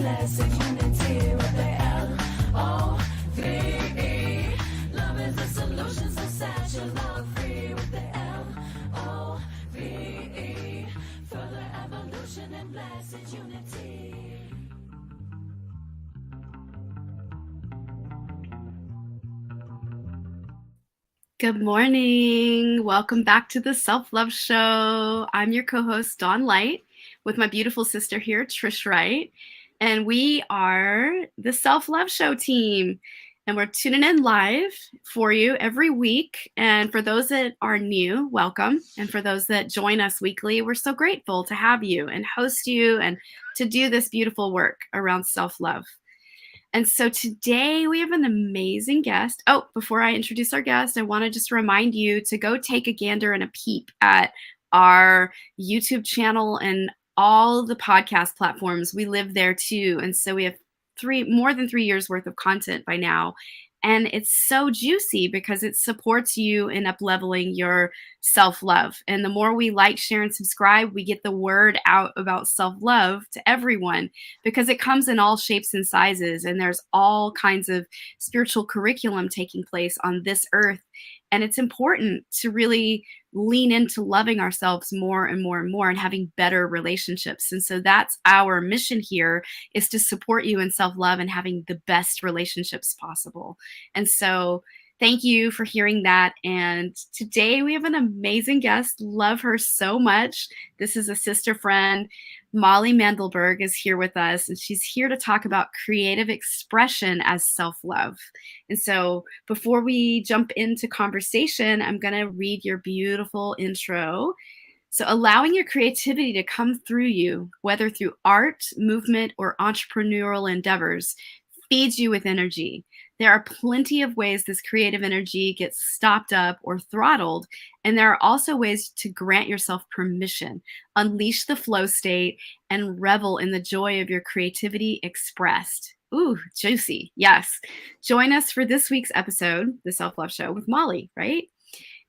blessed unity with the L-O-V-E. Love is the solution, so set your love free with the L-O-V-E. Further evolution and blessed unity. Good morning. Welcome back to the Self-Love Show. I'm your co-host, Dawn Light, with my beautiful sister here, Trish Wright. And we are the Self-Love Show team. And we're tuning in live for you every week. And for those that are new, welcome. And for those that join us weekly, we're so grateful to have you and host you and to do this beautiful work around self-love. And so today we have an amazing guest. Oh, before I introduce our guest, I want to just remind you to go take a gander and a peep at our YouTube channel and all the podcast platforms. We live there too. And so we have more than 3 years worth of content by now. And it's so juicy because it supports you in up-leveling your self-love. And the more we like, share, and subscribe, we get the word out about self-love to everyone because it comes in all shapes and sizes. And there's all kinds of spiritual curriculum taking place on this earth. And it's important to really lean into loving ourselves more and more and more and having better relationships. And so that's our mission here, is to support you in self-love and having the best relationships possible. And so thank you for hearing that. And today we have an amazing guest. Love her so much. This is a sister friend. Molly Mandelberg is here with us, and she's here to talk about creative expression as self-love. And so before we jump into conversation, I'm going to read your beautiful intro. So allowing your creativity to come through you, whether through art, movement, or entrepreneurial endeavors, feeds you with energy. There are plenty of ways this creative energy gets stopped up or throttled, and there are also ways to grant yourself permission, unleash the flow state, and revel in the joy of your creativity expressed. Ooh, juicy. Yes. Join us for this week's episode, The Self-Love Show, with Molly, right?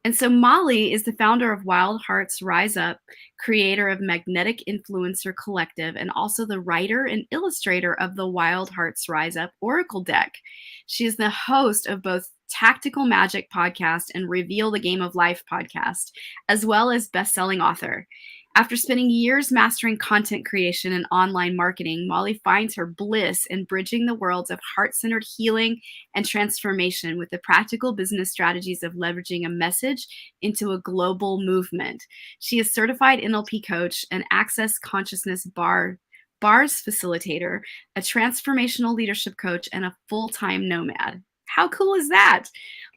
And so Molly is the founder of Wild Hearts Rise Up, creator of Magnetic Influencer Collective, and also the writer and illustrator of the Wild Hearts Rise Up Oracle deck. She is the host of both Tactical Magic podcast and Reveal the Game of Life podcast, as well as best-selling author. After spending years mastering content creation and online marketing, Molly finds her bliss in bridging the worlds of heart-centered healing and transformation with the practical business strategies of leveraging a message into a global movement. She is certified NLP coach, an Access Consciousness bars facilitator, a transformational leadership coach, and a full-time nomad. How cool is that?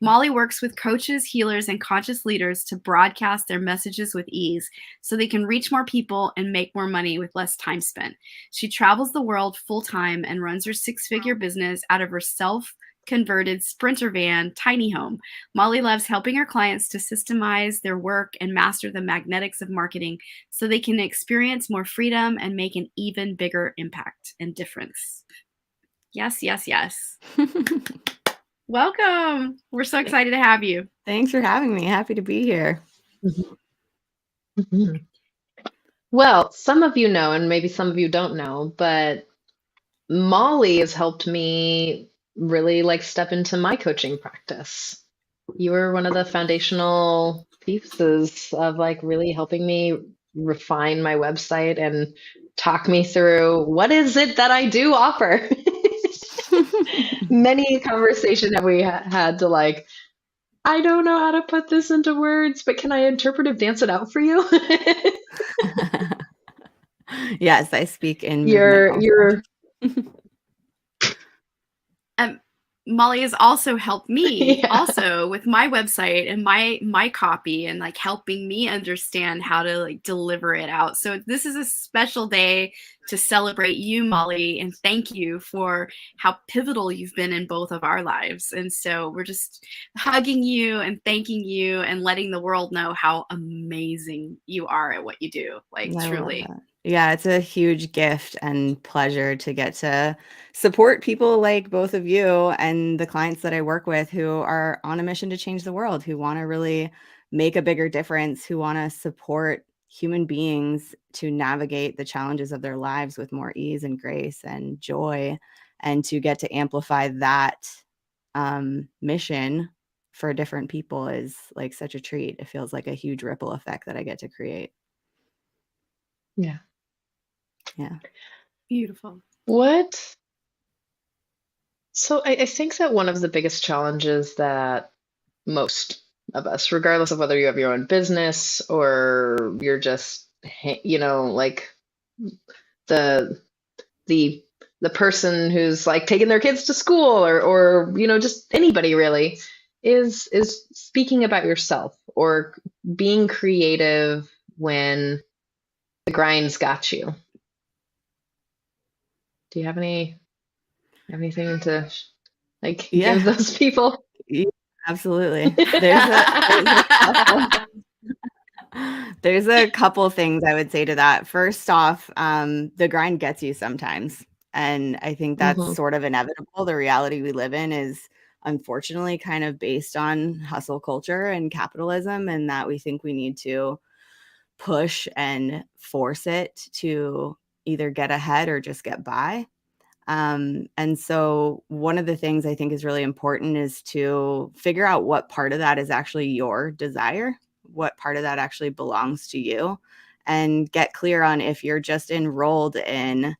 Molly works with coaches, healers, and conscious leaders to broadcast their messages with ease so they can reach more people and make more money with less time spent. She travels the world full-time and runs her six-figure business out of her self-converted Sprinter van tiny home. Molly loves helping her clients to systemize their work and master the magnetics of marketing so they can experience more freedom and make an even bigger impact and difference. Yes, yes, yes. Welcome. We're so excited to have you. Thanks for having me. Happy to be here. Mm-hmm. Well, some of you know, and maybe some of you don't know, but Molly has helped me really step into my coaching practice. You were one of the foundational pieces of really helping me refine my website and talk me through what is it that I do offer. Many conversations that we had to I don't know how to put this into words, but can I interpretive dance it out for you? Yes, I speak in you're Molly has also helped me also with my website and my copy and helping me understand how to deliver it out. So this is a special day to celebrate you, Molly, and thank you for how pivotal you've been in both of our lives. And so we're just hugging you and thanking you and letting the world know how amazing you are at what you do. Truly. Yeah, it's a huge gift and pleasure to get to support people like both of you and the clients that I work with who are on a mission to change the world, who want to really make a bigger difference, who want to support human beings to navigate the challenges of their lives with more ease and grace and joy, and to get to amplify that mission for different people is like such a treat. It feels like a huge ripple effect that I get to create. Yeah. Yeah. Beautiful. What? So I think that one of the biggest challenges that most of us, regardless of whether you have your own business or you're just, like the the the person who's like taking their kids to school or just anybody really, is speaking about yourself or being creative when the grind's got you. Do you have anything to like give Yeah. those people? Yeah, absolutely. There's a couple things I would say to that. First off, the grind gets you sometimes. And I think that's Hmm. sort of inevitable. The reality we live in is unfortunately kind of based on hustle culture and capitalism, and that we think we need to push and force it to either get ahead or just get by. And so one of the things I think is really important is to figure out what part of that is actually your desire, what part of that actually belongs to you, and get clear on if you're just enrolled in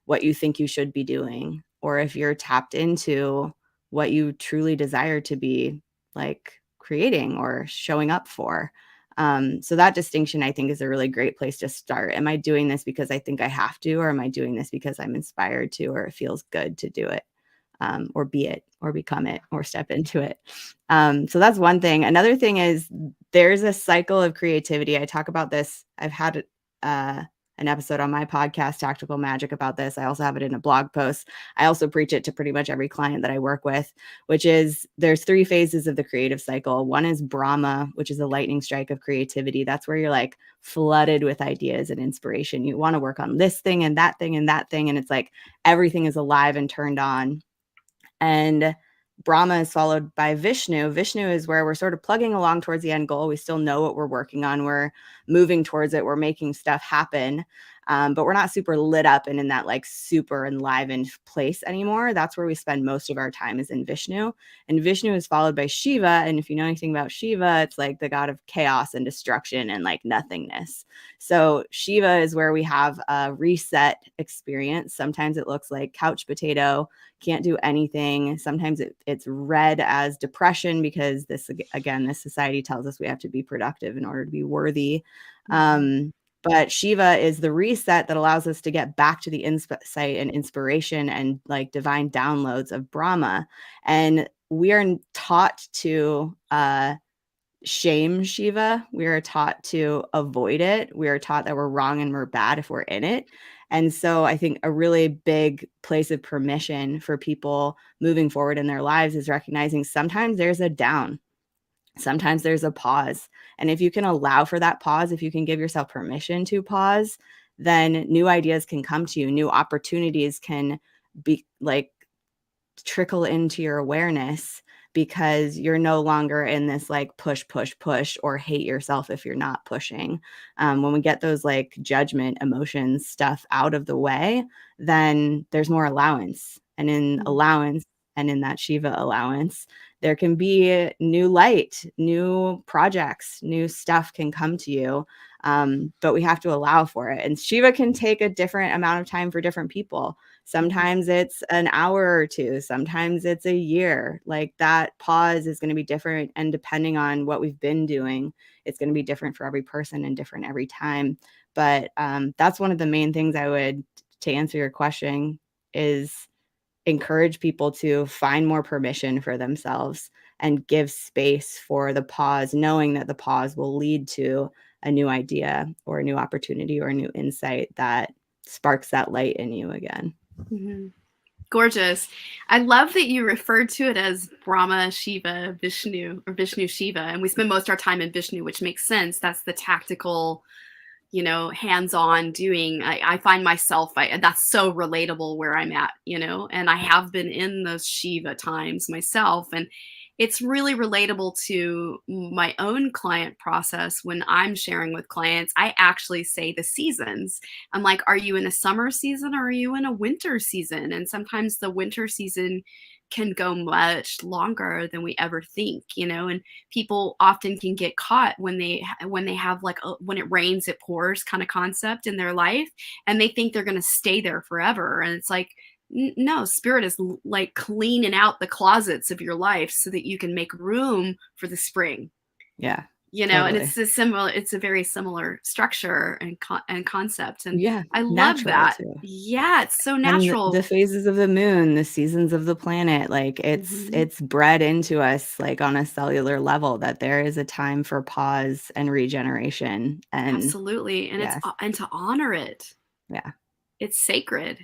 what you think you should be doing, or if you're tapped into what you truly desire to be like creating or showing up for. So that distinction, I think, is a really great place to start. Am I doing this because I think I have to, or am I doing this because I'm inspired to, or it feels good to do it, or be it, or become it, or step into it? So that's one thing. Another thing is there's a cycle of creativity. I talk about this. I've had an episode on my podcast, Tactical Magic, about this. I also have it in a blog post. I also preach it to pretty much every client that I work with, which is there's 3 phases of the creative cycle. One is Brahma, which is a lightning strike of creativity. That's where you're like flooded with ideas and inspiration. You want to work on this thing and that thing and that thing. And it's like everything is alive and turned on. And Brahma is followed by Vishnu. Vishnu is where we're sort of plugging along towards the end goal. We still know what we're working on. We're moving towards it. We're making stuff happen. But we're not super lit up and in that like super enlivened place anymore. That's where we spend most of our time, is in Vishnu. And Vishnu is followed by Shiva. And if you know anything about Shiva, it's like the god of chaos and destruction and like nothingness. So Shiva is where we have a reset experience. Sometimes it looks like couch potato, can't do anything. Sometimes it's read as depression because this society tells us we have to be productive in order to be worthy. But Shiva is the reset that allows us to get back to the insight and inspiration and like divine downloads of Brahma. And we are taught to shame Shiva. We are taught to avoid it. We are taught that we're wrong and we're bad if we're in it. And so I think a really big place of permission for people moving forward in their lives is recognizing sometimes there's a down. Sometimes there's a pause. And if you can allow for that pause, if you can give yourself permission to pause, then new ideas can come to you. New opportunities can be like trickle into your awareness, because you're no longer in this like push, push, push, or hate yourself if you're not pushing. When we get those like judgment, emotions, stuff out of the way, then there's more allowance. And in allowance, and in that Shiva allowance, there can be new light, new projects, new stuff can come to you. But we have to allow for it. And Shiva can take a different amount of time for different people. Sometimes it's an hour or two. Sometimes it's a year. Like that pause is going to be different. And depending on what we've been doing, it's going to be different for every person and different every time. But that's one of the main things I would, to answer your question, is encourage people to find more permission for themselves and give space for the pause, knowing that the pause will lead to a new idea or a new opportunity or a new insight that sparks that light in you again. Mm-hmm. Gorgeous. I love that you referred to it as Brahma, Shiva, Vishnu, or Vishnu, Shiva. And we spend most of our time in Vishnu, which makes sense. That's the tactical, hands-on doing. I find myself, that's so relatable where I'm at, and I have been in those Shiva times myself. And it's really relatable to my own client process. When I'm sharing with clients, I actually say the seasons. I'm like, are you in a summer season or are you in a winter season? And sometimes the winter season can go much longer than we ever think, and people often can get caught when they have like when it rains it pours kind of concept in their life, and they think they're going to stay there forever. And it's like, no, spirit is like cleaning out the closets of your life so that you can make room for the spring. Yeah, And totally. it's a very similar structure and concept, and Yeah, I love natural that. too. Yeah, it's so And natural. the phases of the moon, the seasons of the planet, like Mhm. it's bred into us like on a cellular level that there is a time for pause and regeneration. And Absolutely, and yes, and to honor it. yeah, It's sacred.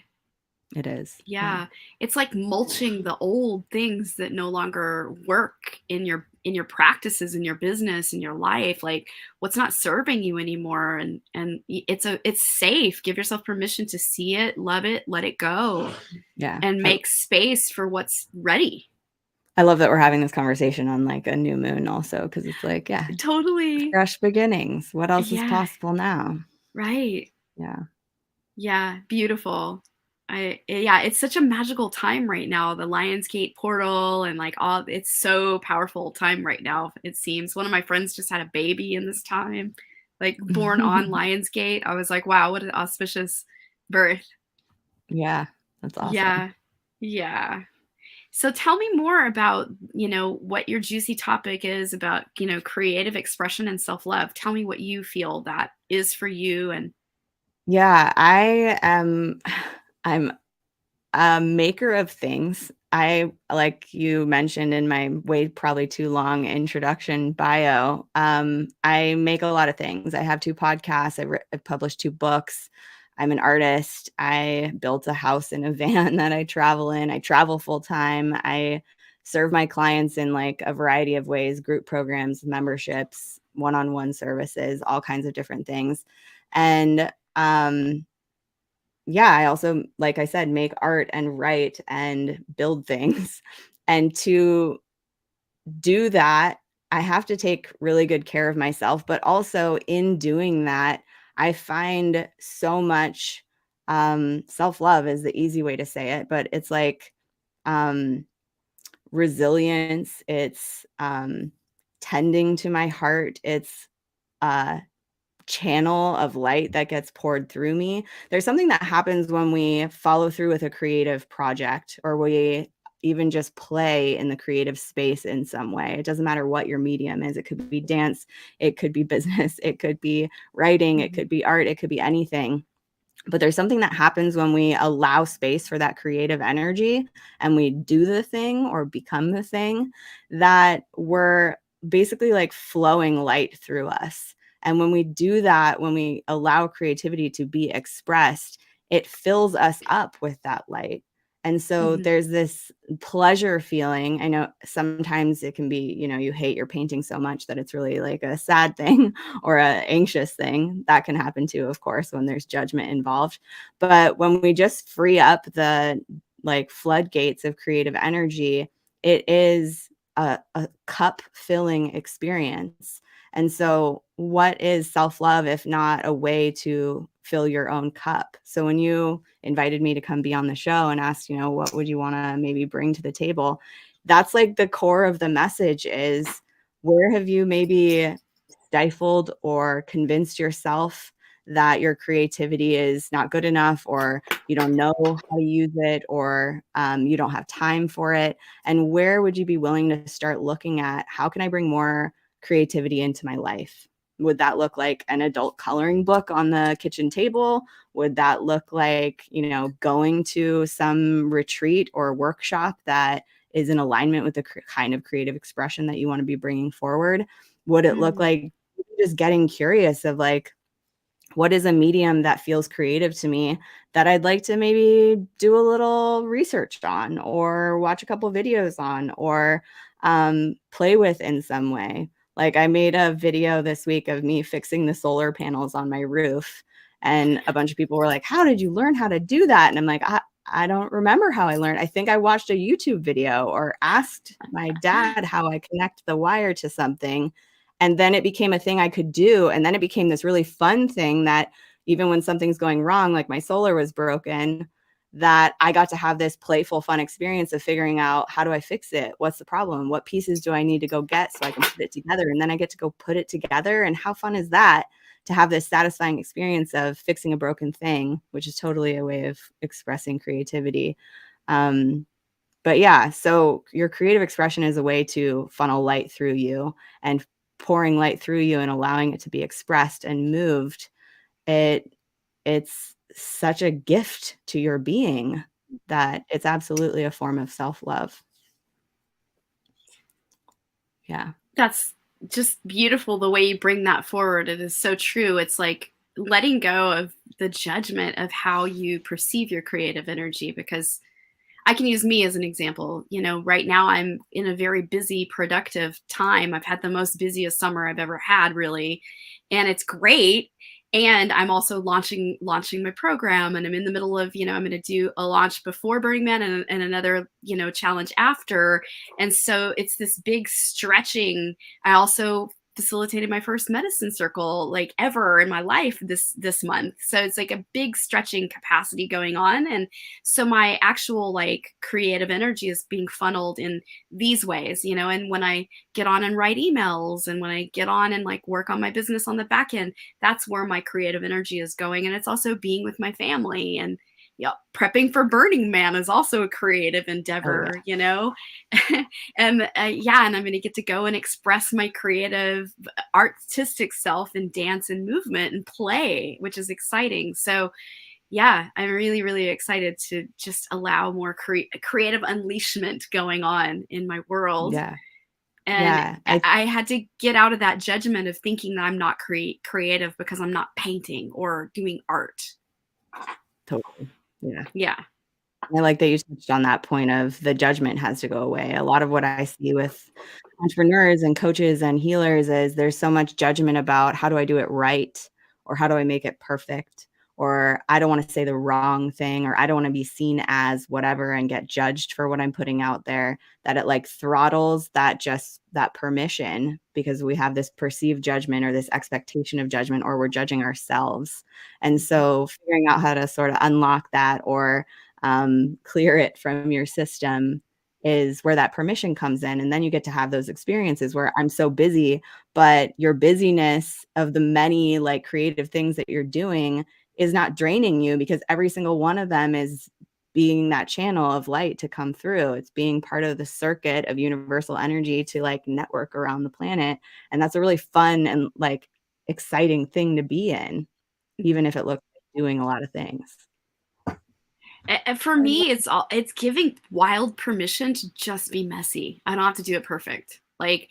it is. Yeah. Yeah, it's like mulching the old things that no longer work in your practices, in your business, in your life, like what's not serving you anymore. And it's safe. Give yourself permission to see it, love it, let it go, Yeah. and make space for what's ready. I love that we're having this conversation on like a new moon also, because it's like, yeah, Totally. fresh beginnings. What else is Yeah, possible now? right. Yeah. Yeah, beautiful. Yeah, it's such a magical time right now. The Lionsgate portal and like all it's so powerful time right now. It seems one of my friends just had a baby in this time, like born on Lionsgate. I was like, wow, what an auspicious birth. Yeah, that's awesome. Yeah. Yeah. So tell me more about, what your juicy topic is about, creative expression and self-love. Tell me what you feel that is for you. And Yeah, I am I'm a maker of things. I, like you mentioned in my way probably too long introduction bio, I make a lot of things. I have 2 podcasts. I've published 2 books. I'm an artist. I built a house in a van that I travel in. I travel full time. I serve my clients in like a variety of ways, group programs, memberships, one-on-one services, all kinds of different things. And yeah, I also, like I said, make art and write and build things. And to do that, I have to take really good care of myself. But also in doing that, I find so much self love is the easy way to say it. But it's like um, resilience, it's tending to my heart, it's uh, channel of light that gets poured through me. There's something that happens when we follow through with a creative project, or we even just play in the creative space in some way. It doesn't matter what your medium is. It could be dance, it could be business, it could be writing, it Mhm. could be art, it could be anything. But there's something that happens when we allow space for that creative energy and we do the thing or become the thing, that we're basically like flowing light through us. And when we do that, when we allow creativity to be expressed, it fills us up with that light. And so Mhm. there's this pleasure feeling. I know sometimes it can be, you hate your painting so much that it's really like a sad thing or a anxious thing. That can happen too, of course, when there's judgment involved. But when we just free up the like floodgates of creative energy, it is a cup filling experience. And so what is self-love if not a way to fill your own cup? So when you invited me to come be on the show and asked, what would you want to maybe bring to the table? That's like the core of the message is, where have you maybe stifled or convinced yourself that your creativity is not good enough, or you don't know how to use it, or you don't have time for it? And where would you be willing to start looking at, how can I bring more creativity into my life? Would that look like an adult coloring book on the kitchen table? Would that look like, going to some retreat or workshop that is in alignment with the kind of creative expression that you want to be bringing forward? Would it look Mhm. like just getting curious of like, what is a medium that feels creative to me that I'd like to maybe do a little research on, or watch a couple videos on, or play with in some way? Like I made a video this week of me fixing the solar panels on my roof. And a bunch of people were like, how did you learn how to do that? And I'm like, I don't remember how I learned. I think I watched a YouTube video or asked my dad how I connect the wire to something. And then it became a thing I could do. And then it became this really fun thing that even when something's going wrong, like my solar was broken, that I got to have this playful, fun experience of figuring out, how do I fix it? What's the problem? What pieces do I need to go get so I can put it together? And then I get to go put it together. And how fun is that, to have this satisfying experience of fixing a broken thing, which is totally a way of expressing creativity. But yeah, so your creative expression is a way to funnel light through you, and pouring light through you and allowing it to be expressed and moved. It's such a gift to your being that it's absolutely a form of self-love. Yeah. That's just beautiful the way you bring that forward. It is so true. It's like letting go of the judgment of how you perceive your creative energy, because I can use me as an example. You know, right now I'm in a very busy, productive time. I've had the most busiest summer I've ever had, really, and it's great. And I'm also launching my program, and I'm in the middle of, I'm going to do a launch before Burning Man and another, challenge after. And so it's this big stretching. I also facilitated my first medicine circle like ever in my life this month. So it's like a big stretching capacity going on. And so my actual like creative energy is being funneled in these ways, and when I get on and write emails, and when I get on and like work on my business on the back end, that's where my creative energy is going. And it's also being with my family, and prepping for Burning Man is also a creative endeavor, and and I'm going to get to go and express my creative artistic self in dance and movement and play, which is exciting. So yeah, I'm really, really excited to just allow more creative unleashment going on in my world. Yeah. And Yeah. I had to get out of that judgment of thinking that I'm not creative because I'm not painting or doing art. Totally. Yeah. Yeah. I like that you touched on that point of the judgment has to go away. A lot of what I see with entrepreneurs and coaches and healers is there's so much judgment about, how do I do it right? Or how do I make it perfect? Or I don't want to say the wrong thing, or I don't want to be seen as whatever and get judged for what I'm putting out there, that it like throttles that permission, because we have this perceived judgment or this expectation of judgment, or we're judging ourselves. And so figuring out how to sort of unlock that, or clear it from your system, is where that permission comes in. And then you get to have those experiences where I'm so busy, but your busyness of the many like creative things that you're doing is not draining you, because every single one of them is being that channel of light to come through. It's being part of the circuit of universal energy to like network around the planet. And that's a really fun and like exciting thing to be in, even if it looks like doing a lot of things. And for me, it's giving wild permission to just be messy. I don't have to do it perfect. Like,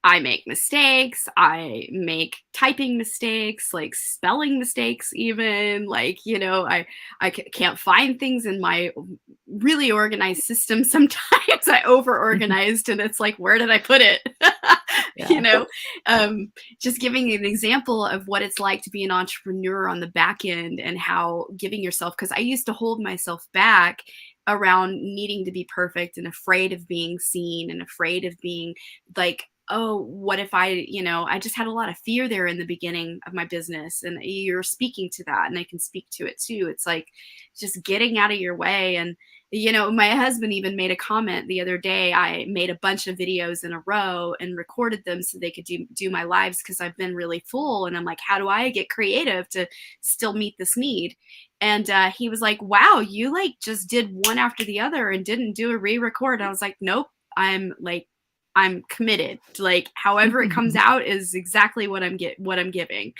I make mistakes. I make typing mistakes, like spelling mistakes, even like, I can't find things in my really organized system. Sometimes I over organized and it's like, where did I put it? Yeah. Just giving an example of what it's like to be an entrepreneur on the back end, and how giving yourself, because I used to hold myself back around needing to be perfect, and afraid of being seen, and afraid of being like, oh, what if I just had a lot of fear there in the beginning of my business. And you're speaking to that, and I can speak to it too. It's like just getting out of your way. And my husband even made a comment the other day. I made a bunch of videos in a row and recorded them so they could do my lives, because I've been really full. And I'm like, how do I get creative to still meet this need? And he was like, wow, you like just did one after the other and didn't do a re-record. I was like, nope, I'm committed to, like, however it comes out is exactly what I'm giving.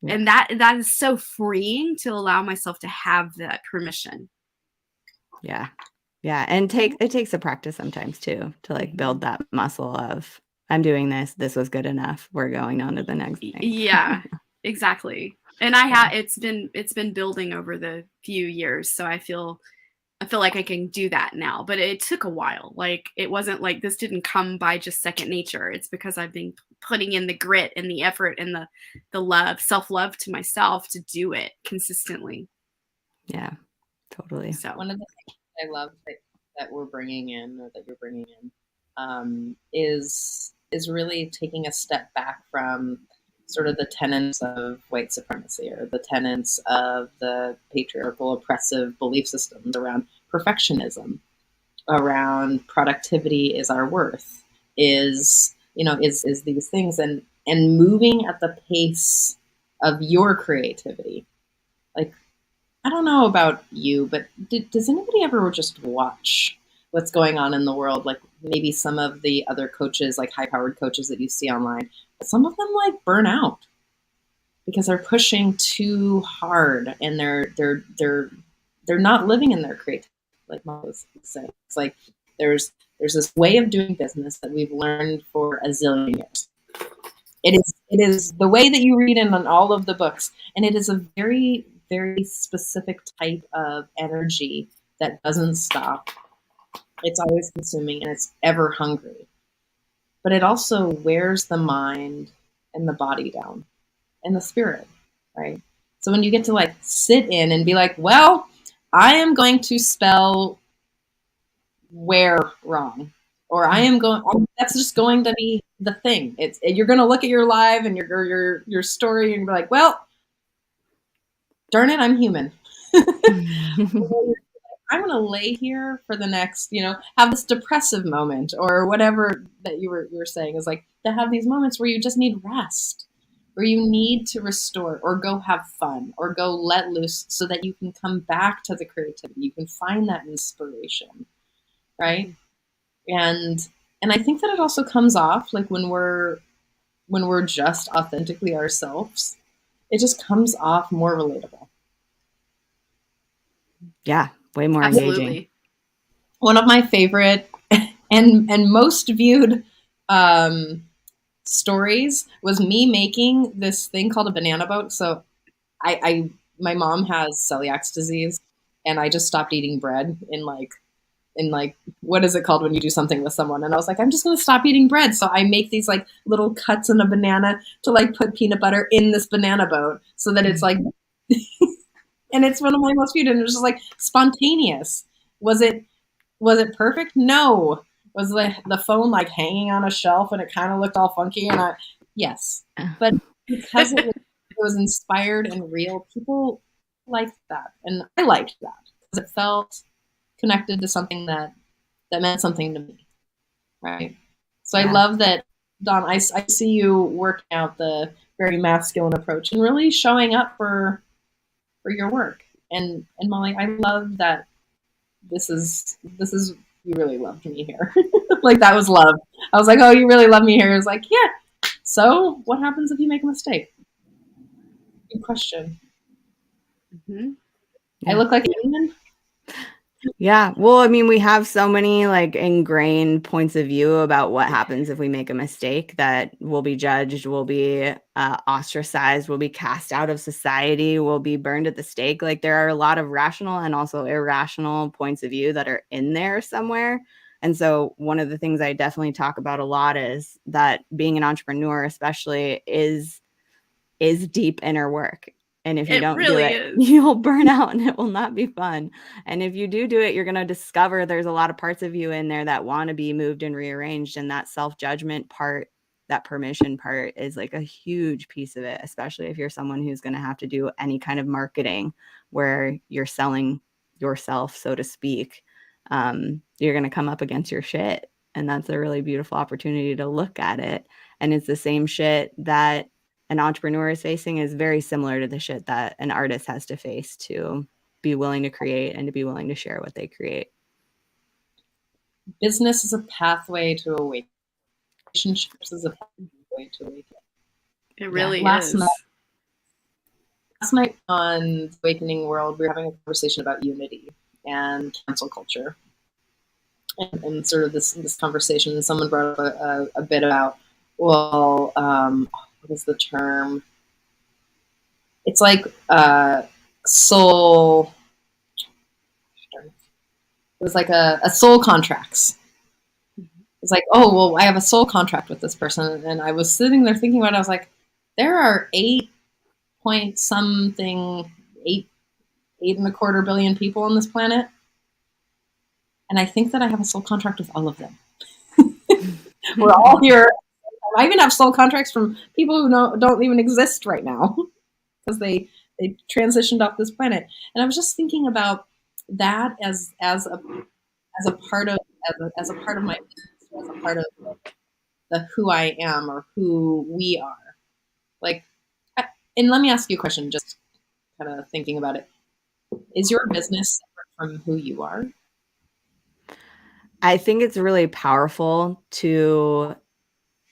Yeah. And that is so freeing to allow myself to have that permission. Yeah. Yeah. And it takes a practice sometimes too, to like build that muscle of, I'm doing this. This was good enough. We're going on to the next thing. Yeah, exactly. And it's been building over the few years. So I feel like I can do that now, but it took a while. Like, it wasn't like this didn't come by just second nature. It's because I've been putting in the grit and the effort and the love, self-love to myself to do it consistently. Yeah, totally. So One of the I love that we're bringing in, or that you're bringing in, is really taking a step back from sort of the tenets of white supremacy, or the tenets of the patriarchal oppressive belief systems around perfectionism, around productivity is our worth, is these things, and moving at the pace of your creativity. Like, I don't know about you, but does anybody ever just watch what's going on in the world? Like maybe some of the other coaches, like high-powered coaches that you see online, but some of them like burn out because they're pushing too hard, and they're not living in their creativity. Like Molly was saying, it's like there's this way of doing business that we've learned for a zillion years. It is the way that you read in on all of the books, and it is a very, very specific type of energy that doesn't stop. It's always consuming, and it's ever hungry. But it also wears the mind and the body down, and the spirit, right? So when you get to like sit in and be like, well, I am going to spell where wrong, or that's just going to be the thing. You're going to look at your live and your story and be like, well, darn it, I'm human. I'm going to lay here for the next, have this depressive moment, or whatever that you were saying, is like to have these moments where you just need rest, where you need to restore, or go have fun, or go let loose, so that you can come back to the creativity. You can find that inspiration, right? And I think that it also comes off like when we're just authentically ourselves, it just comes off more relatable. Yeah, way more Absolutely. engaging. One of my favorite and most viewed stories was me making this thing called a banana boat. So my mom has celiac disease, and I just stopped eating bread in what is it called when you do something with someone? And I was like, I'm just going to stop eating bread. So I make these like little cuts in a banana to like put peanut butter in this banana boat, so that it's like, and it's one of my most viewed, and it was just like spontaneous. Was it perfect? No. Was the phone like hanging on a shelf and it kind of looked all funky? And yes, but because it was inspired and real, people liked that, and I liked that because it felt connected to something that meant something to me, right? So yeah. I love that, Dawn. I see you working out the very masculine approach and really showing up for your work. And Molly, I love that. This is you really loved me here. Like that was love. I was like, oh, you really love me here. It was like, yeah. So what happens if you make a mistake? Good question. Mm-hmm. Yeah. I look like an alien? Yeah. Well, I mean, we have so many like ingrained points of view about what happens if we make a mistake, that we'll be judged, we'll be ostracized, we'll be cast out of society, we'll be burned at the stake. Like there are a lot of rational and also irrational points of view that are in there somewhere. And so one of the things I definitely talk about a lot is that being an entrepreneur, especially, is deep inner work. And if you don't do it, you'll burn out and it will not be fun. And if you do it, you're going to discover there's a lot of parts of you in there that want to be moved and rearranged. And that self-judgment part, that permission part, is like a huge piece of it, especially if you're someone who's going to have to do any kind of marketing where you're selling yourself, so to speak. You're going to come up against your shit. And that's a really beautiful opportunity to look at it. And it's the same shit that an entrepreneur is facing is very similar to the shit that an artist has to face to be willing to create and to be willing to share what they create. Business is a pathway to awaken. Relationships is a pathway to awaken. It really is. Last night on Awakening World, we were having a conversation about unity and cancel culture. And sort of this conversation, and someone brought up a bit about, well, what is the term? It's like soul. It was like a soul contracts. It's like, oh, well, I have a soul contract with this person. And I was sitting there thinking about it. I was like, there are 8.something, 8.25 billion people on this planet. And I think that I have a soul contract with all of them. We're all here. I even have soul contracts from people who don't even exist right now because they transitioned off this planet. And I was just thinking about that as a part of as a part of my business, as a part of the who I am or who we are. Like, and let me ask you a question. Just kind of thinking about it. Is your business separate from who you are? I think it's really powerful to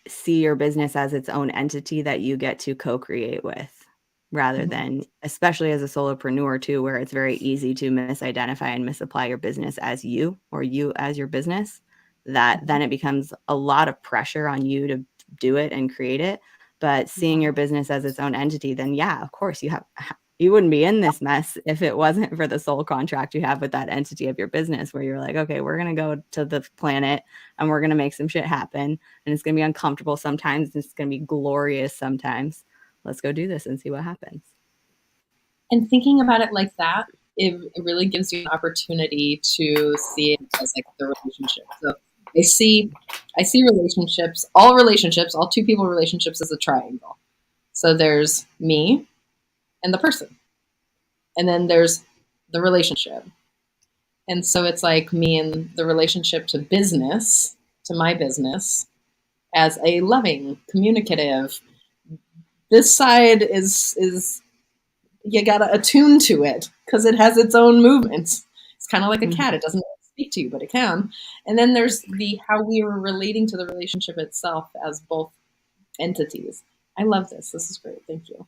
see your business as its own entity that you get to co-create with, rather than, especially as a solopreneur too, where it's very easy to misidentify and misapply your business as you or you as your business, that then it becomes a lot of pressure on you to do it and create it. But seeing your business as its own entity, then yeah, of course you wouldn't be in this mess if it wasn't for the soul contract you have with that entity of your business, where you're like, okay, we're going to go to the planet and we're going to make some shit happen. And it's going to be uncomfortable sometimes. It's going to be glorious sometimes. Let's go do this and see what happens. And thinking about it like that, it really gives you an opportunity to see it as like the relationship. So I see relationships, all two people relationships as a triangle. So there's me and the person. And then there's the relationship. And so it's like me and the relationship to business, to my business, as a loving, communicative. This side is you gotta attune to it because it has its own movements. It's kind of like a cat. It doesn't speak to you, but it can. And then there's how we are relating to the relationship itself as both entities. I love this. This is great. Thank you.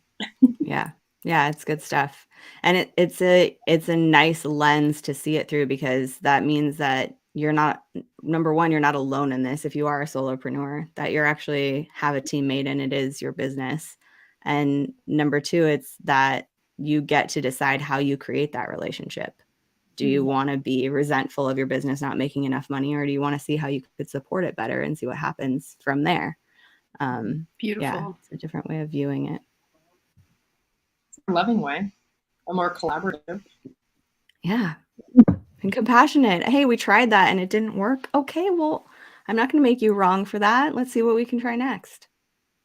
Yeah, it's good stuff. And it's a nice lens to see it through, because that means that you're not, number one, you're not alone in this. If you are a solopreneur, that you're actually have a teammate and it is your business. And number two, it's that you get to decide how you create that relationship. Do you want to be resentful of your business not making enough money, or do you want to see how you could support it better and see what happens from there? Beautiful. Yeah, it's a different way of viewing it. A loving way, a more collaborative. Yeah. And compassionate. Hey, we tried that and it didn't work. Okay, well, I'm not going to make you wrong for that. Let's see what we can try next.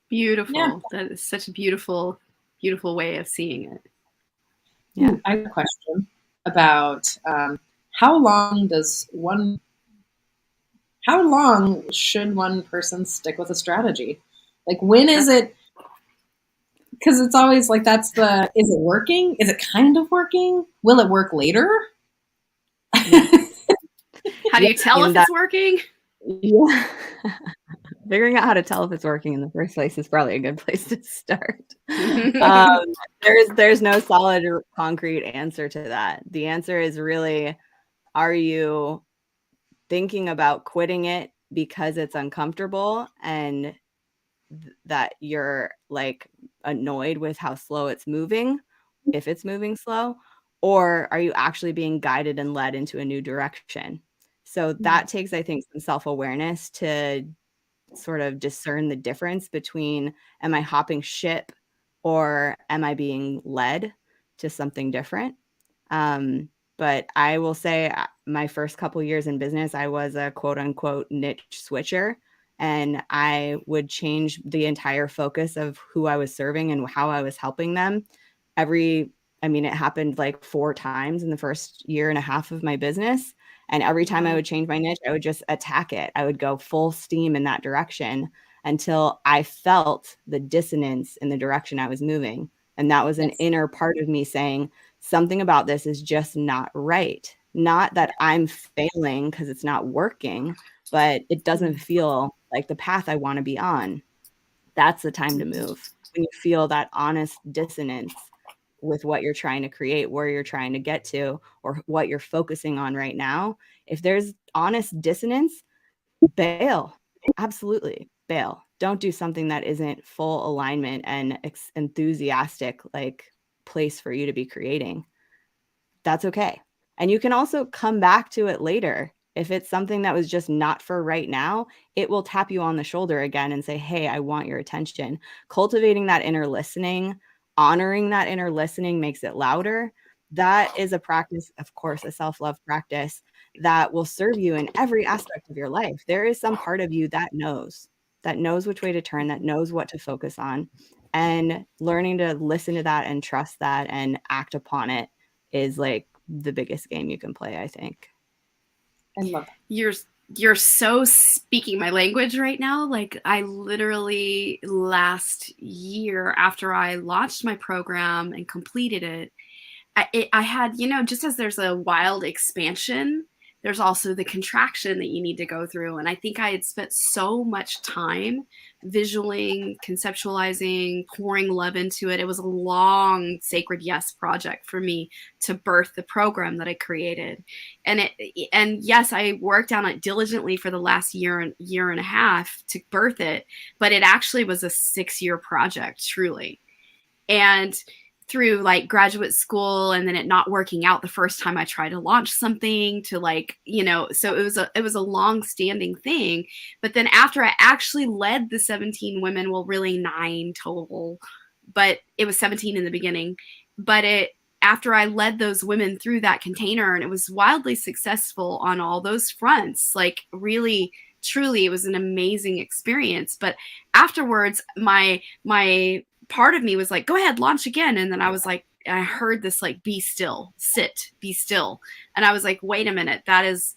Beautiful. Yeah. That is such a beautiful, beautiful way of seeing it. Yeah. I have a question about how long should one person stick with a strategy? Like, when is it? Because it's always like, is it working? Is it kind of working? Will it work later? How do you tell if it's working? Yeah. Figuring out how to tell if it's working in the first place is probably a good place to start. There's no solid or concrete answer to that. The answer is really, are you thinking about quitting it because it's uncomfortable and that you're like annoyed with how slow it's moving, if it's moving slow, or are you actually being guided and led into a new direction? So that takes, I think, some self-awareness to sort of discern the difference between, am I hopping ship or am I being led to something different? But I will say my first couple years in business, I was a quote unquote niche switcher, and I would change the entire focus of who I was serving and how I was helping them. It happened like 4 times in the first year and a half of my business. And every time I would change my niche, I would just attack it. I would go full steam in that direction until I felt the dissonance in the direction I was moving. And that was an inner part of me saying, something about this is just not right. Not that I'm failing because it's not working, but it doesn't feel like the path I want to be on. That's the time to move. When you feel that honest dissonance with what you're trying to create, where you're trying to get to, or what you're focusing on right now, if there's honest dissonance, bail. Absolutely bail. Don't do something that isn't full alignment and enthusiastic like place for you to be creating. That's okay. And you can also come back to it later. If it's something that was just not for right now, it will tap you on the shoulder again and say, hey, I want your attention. Cultivating that inner listening, honoring that inner listening makes it louder. that is a practice, of course, a self-love practice that will serve you in every aspect of your life. There is some part of you that knows which way to turn, that knows what to focus on. And learning to listen to that and trust that and act upon it is like the biggest game you can play, I think. I love that. You're so speaking my language right now. Like, I literally last year, after I launched my program and completed it, I had, just as there's a wild expansion, there's also the contraction that you need to go through. And I think I had spent so much time visualing, conceptualizing, pouring love into it. It was a long sacred yes project for me to birth the program that I created. And yes, I worked on it diligently for the last year and a half to birth it, but it actually was a 6-year project, truly. And through like graduate school and then it not working out the first time I tried to launch something to so it was a long standing thing. But then after I actually led the 17 women, well, really 9 total, but it was 17 in the beginning. But after I led those women through that container, and it was wildly successful on all those fronts, like really, truly, it was an amazing experience. But afterwards, my part of me was like, go ahead, launch again. And then I was like, I heard this like, be still, sit, be still. And I was like, wait a minute, that is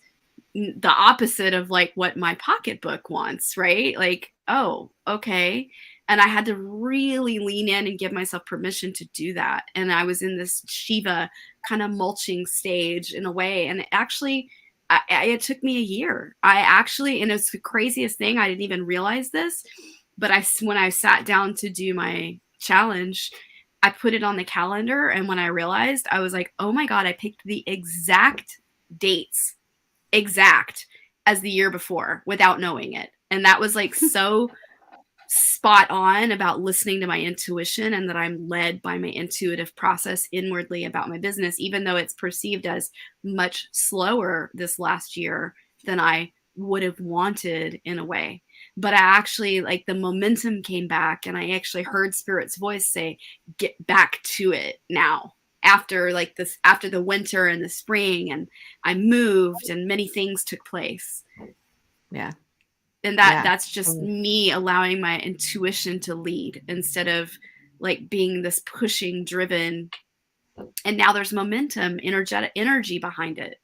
the opposite of like what my pocketbook wants, right? Like, oh, okay. And I had to really lean in and give myself permission to do that. And I was in this Shiva kind of mulching stage in a way. And it took me a year. And it's the craziest thing. I didn't even realize this. But when I sat down to do my challenge, I put it on the calendar. And when I realized, I was like, oh my God, I picked the exact dates, exact as the year before without knowing it. And that was like so spot on about listening to my intuition, and that I'm led by my intuitive process inwardly about my business, even though it's perceived as much slower this last year than I would have wanted in a way. But I actually, like, the momentum came back, and I actually heard Spirit's voice say, get back to it now. After the winter and the spring, and I moved and many things took place. Yeah. And that's just me allowing my intuition to lead instead of like being this pushing, driven. And now there's momentum, energy behind it.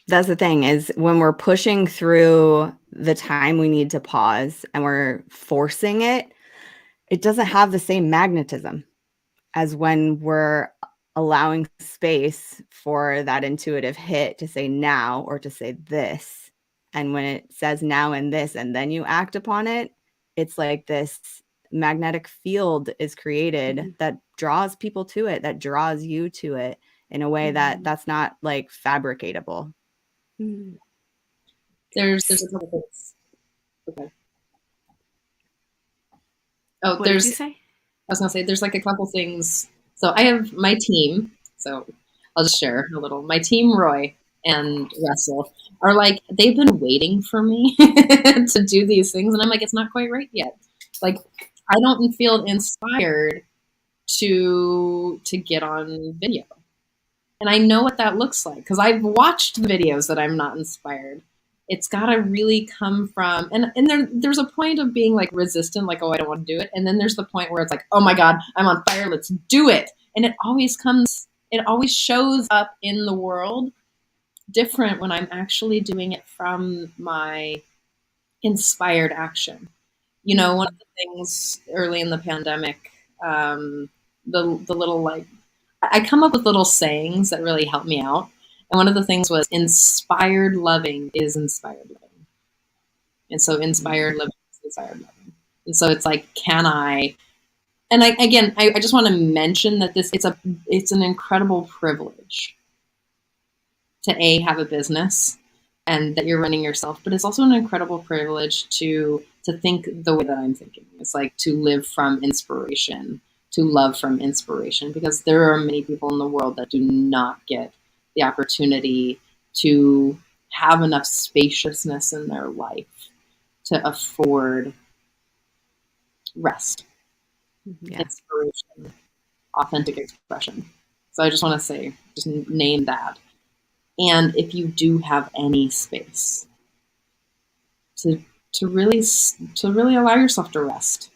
That's the thing, is when we're pushing through the time we need to pause and we're forcing it, it doesn't have the same magnetism as when we're allowing space for that intuitive hit to say now or to say this. And when it says now and this, and then you act upon it, it's like this magnetic field is created that draws people to it, that draws you to it in a way that's not like fabricatable. There's a couple things. Okay. Oh, What did you say? I was gonna say there's like a couple things. So I have my team. So I'll just share a little. My team, Roy and Russell, are like, they've been waiting for me to do these things, and I'm like, it's not quite right yet. Like, I don't feel inspired to get on video. And I know what that looks like because I've watched the videos that I'm not inspired. It's got to really come from, and there's a point of being like resistant, like, oh, I don't want to do it. And then there's the point where it's like, oh my God, I'm on fire, let's do it. And it always shows up in the world different when I'm actually doing it from my inspired action. You know, one of the things early in the pandemic, the little like, I come up with little sayings that really help me out. And one of the things was inspired loving is inspired living. And so inspired living is inspired loving. And so it's like, I just want to mention that it's an incredible privilege to have a business and that you're running yourself, but it's also an incredible privilege to think the way that I'm thinking. It's like to live from inspiration, to love from inspiration, because there are many people in the world that do not get the opportunity to have enough spaciousness in their life to afford rest, inspiration, authentic expression. So I just want to say, just name that. And if you do have any space to really allow yourself to rest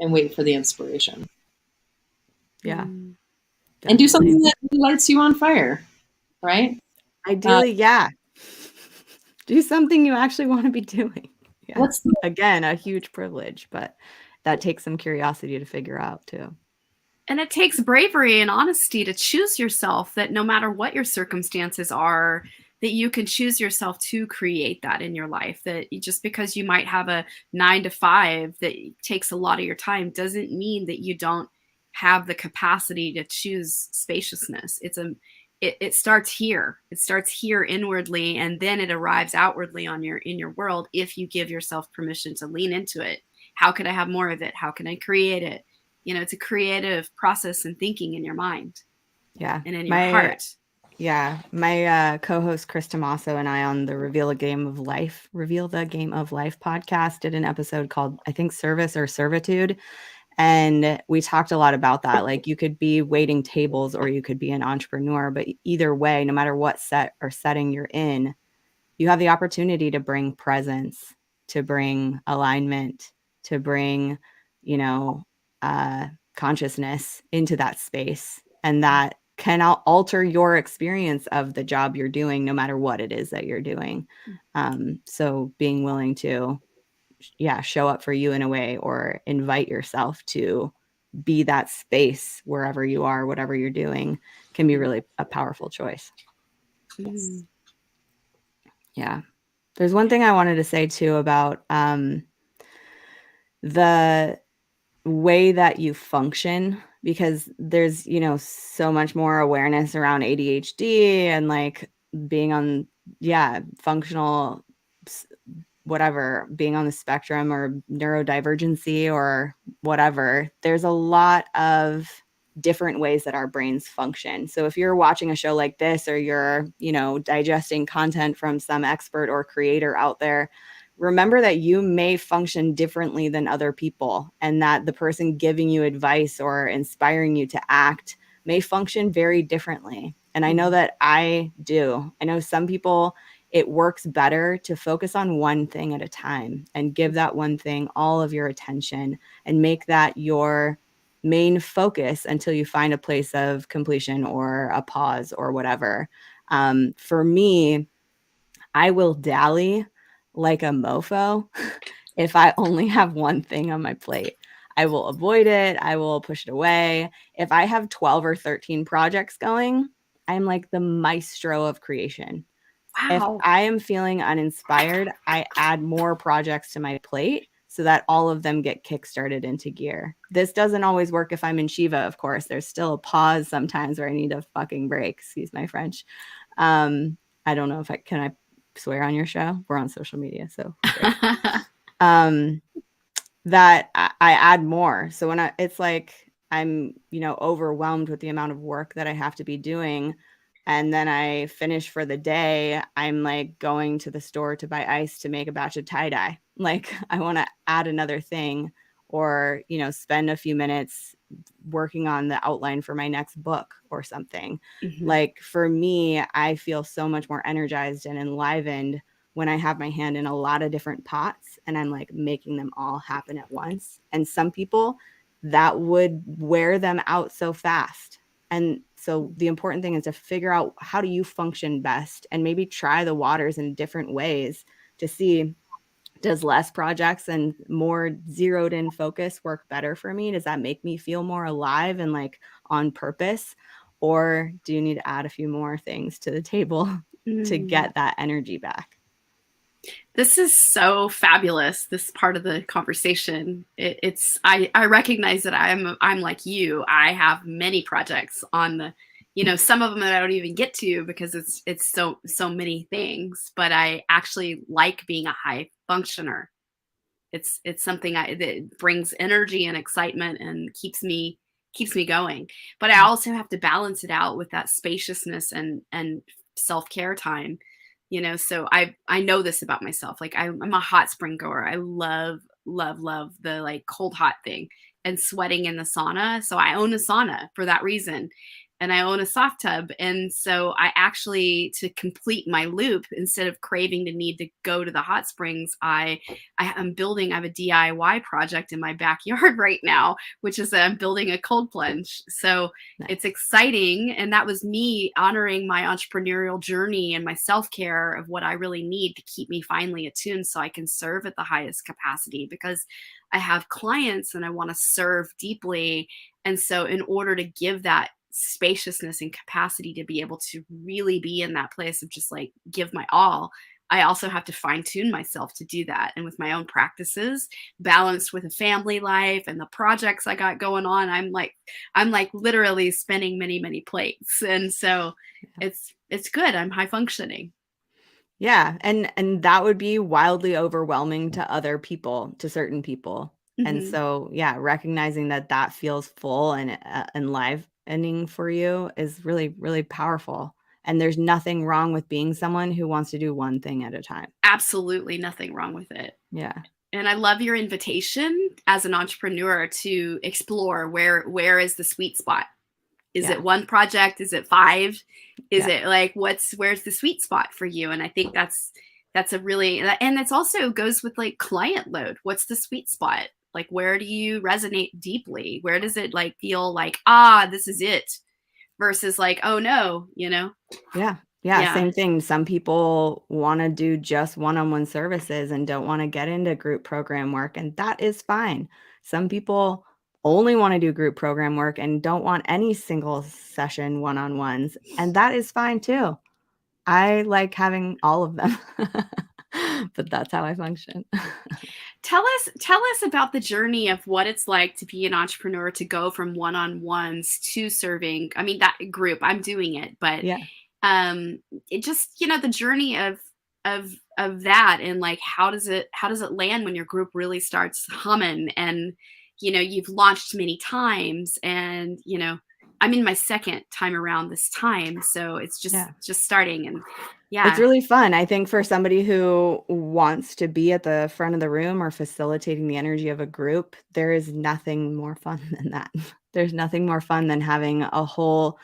and wait for the inspiration. Yeah. Mm. And do Definitely. something that lights you on fire, right? Ideally, yeah. Do something you actually want to be doing. Yeah. What's the Again, a huge privilege, but that takes some curiosity to figure out too. And it takes bravery and honesty to choose yourself, that no matter what your circumstances are, that you can choose yourself to create that in your life. That just because you might have a 9 to 5 that takes a lot of your time doesn't mean that you don't have the capacity to choose spaciousness. It starts here. It starts here inwardly, and then it arrives outwardly in your world if you give yourself permission to lean into it. How can I have more of it? How can I create it? It's a creative process and thinking in your mind Yeah. and in your heart. My co-host Chris Tomaso and I on the Reveal the Game of Life podcast did an episode called, I think, Service or Servitude. And we talked a lot about that. Like, you could be waiting tables or you could be an entrepreneur, but either way, no matter what set or setting you're in, you have the opportunity to bring presence, to bring alignment, to bring, consciousness into that space. And that can alter your experience of the job you're doing, no matter what it is that you're doing. So being willing to, show up for you in a way, or invite yourself to be that space wherever you are, whatever you're doing, can be really a powerful choice. Mm. Yeah. There's one thing I wanted to say too about the way that you function, because there's, so much more awareness around ADHD and like being on, functional, whatever, being on the spectrum or neurodivergency or whatever. There's a lot of different ways that our brains function. So if you're watching a show like this, or you're, digesting content from some expert or creator out there, remember that you may function differently than other people, and that the person giving you advice or inspiring you to act may function very differently. And I know that I do. I know some people, it works better to focus on one thing at a time and give that one thing all of your attention and make that your main focus until you find a place of completion or a pause or whatever. For me, I will dally like a mofo if I only have one thing on my plate. I will avoid it. I will push it away. If I have 12 or 13 projects going, I'm like the maestro of creation. If Wow. I am feeling uninspired, I add more projects to my plate so that all of them get kickstarted into gear. This doesn't always work if I'm in Shiva, of course. There's still a pause sometimes where I need a fucking break. Excuse my French. I don't know if can I swear on your show? We're on social media, so great. That I add more. So when it's like I'm, overwhelmed with the amount of work that I have to be doing, and then I finish for the day, I'm like going to the store to buy ice to make a batch of tie-dye. Like, I want to add another thing, or, spend a few minutes working on the outline for my next book or something. Mm-hmm. Like, for me, I feel so much more energized and enlivened when I have my hand in a lot of different pots and I'm like making them all happen at once. And some people, that would wear them out so fast. And so the important thing is to figure out, how do you function best, and maybe try the waters in different ways to see, does less projects and more zeroed in focus work better for me? Does that make me feel more alive and like on purpose? Or do you need to add a few more things to the table to get that energy back? This is so fabulous, this part of the conversation. I recognize that I'm like you. I have many projects on the, some of them that I don't even get to because it's so many things, but I actually like being a high functioner. It's something that brings energy and excitement and keeps me going. But I also have to balance it out with that spaciousness and self-care time. So I know this about myself. Like, I'm a hot spring goer. I love the like cold hot thing. and sweating in the sauna. So I own a sauna for that reason. And I own a soft tub. And so I actually, to complete my loop, instead of craving the need to go to the hot springs, I have a DIY project in my backyard right now, which is I'm building a cold plunge. So Nice. it's exciting. And that was me honoring my entrepreneurial journey and my self-care of what I really need to keep me finally attuned so I can serve at the highest capacity, because I have clients and I want to serve deeply. And so in order to give that spaciousness and capacity to be able to really be in that place of just like give my all, I also have to fine tune myself to do that. And with my own practices balanced with a family life and the projects I got going on, I'm like literally spinning many plates. And so it's good. I'm high functioning. Yeah. And that would be wildly overwhelming to other people, to certain people. And Mhm. so, yeah, recognizing that that feels full and enlivening for you is really, really powerful. And there's nothing wrong with being someone who wants to do one thing at a time. Absolutely nothing wrong with it. Yeah. And I love your invitation as an entrepreneur to explore where is the sweet spot. Is Yeah. it one project? Is it 5? Is Yeah. it like where's the sweet spot for you? And I think that's a really, and it's also goes with like client load. What's the sweet spot? Like, where do you resonate deeply? Where does it like feel like, this is it, versus like, oh no, Yeah. Yeah. Yeah. Same thing. Some people want to do just one-on-one services and don't want to get into group program work, and that is fine. Some people only want to do group program work and don't want any single session one-on-ones, and that is fine too. I like having all of them, but that's how I function. Tell us about the journey of what it's like to be an entrepreneur, to go from one-on-ones to serving. I mean, that group, I'm doing it, but Yeah. it just, the journey of that, and like how does it land when your group really starts humming, and you've launched many times, and I'm in my second time around this time, so it's Yeah. just starting. And It's really fun. I think for somebody who wants to be at the front of the room or facilitating the energy of a group, there is nothing more fun than that. There's nothing more fun than having a whole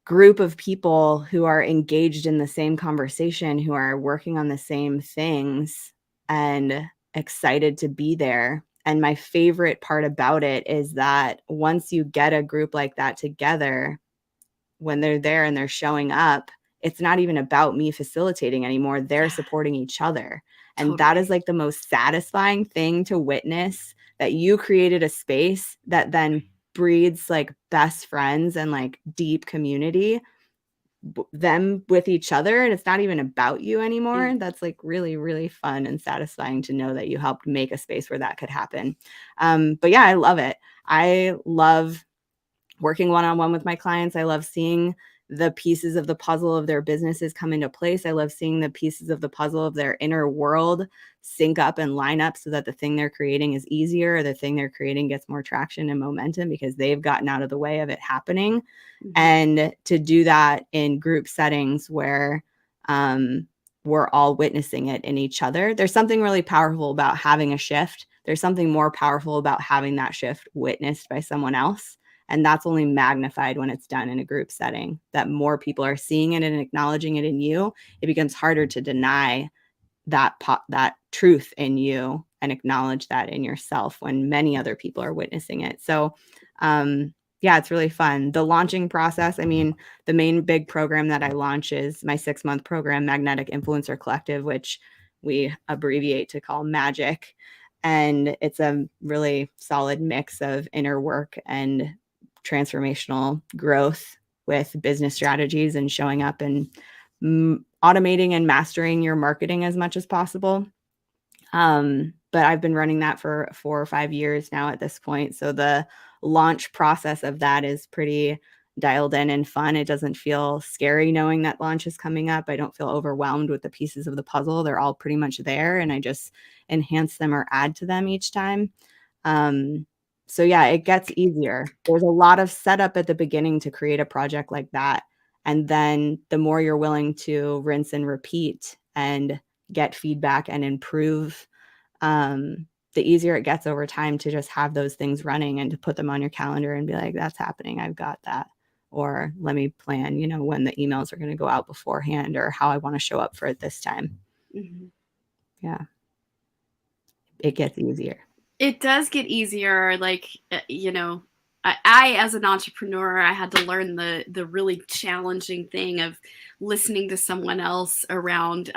group of people who are engaged in the same conversation, who are working on the same things and excited to be there. And my favorite part about it is that once you get a group like that together, when they're there and they're showing up, it's not even about me facilitating anymore. They're supporting each other. And that is Totally. like the most satisfying thing to witness, that you created a space that then breeds like best friends and like deep community, them with each other. And it's not even about you anymore. That's like really, really fun and satisfying to know that you helped make a space where that could happen. But yeah, I love it. I love working one-on-one with my clients. I love seeing the pieces of the puzzle of their businesses come into place. I love seeing the pieces of the puzzle of their inner world sync up and line up so that the thing they're creating is easier, or the thing they're creating gets more traction and momentum because they've gotten out of the way of it happening. Mhm. And to do that in group settings where we're all witnessing it in each other. There's something really powerful about having a shift. There's something more powerful about having that shift witnessed by someone else. And that's only magnified when it's done in a group setting, that more people are seeing it and acknowledging it in you. It becomes harder to deny that truth in you and acknowledge that in yourself when many other people are witnessing it. So, yeah, it's really fun. The launching process, I mean, the main big program that I launch is my 6-month program, Magnetic Influencer Collective, which we abbreviate to call MAGIC. And it's a really solid mix of inner work and transformational growth with business strategies and showing up and automating and mastering your marketing as much as possible. But I've been running that for 4 or 5 years now at this point. So the launch process of that is pretty dialed in and fun. It doesn't feel scary knowing that launch is coming up. I don't feel overwhelmed with the pieces of the puzzle. They're all pretty much there, and I just enhance them or add to them each time. So yeah, it gets easier. There's a lot of setup at the beginning to create a project like that. And then the more you're willing to rinse and repeat and get feedback and improve, the easier it gets over time to just have those things running and to put them on your calendar and be like, that's happening, I've got that. Or let me plan, when the emails are going to go out beforehand, or how I want to show up for it this time. Mhm. Yeah. It gets easier. It does get easier. Like, I as an entrepreneur, I had to learn the really challenging thing of listening to someone else around,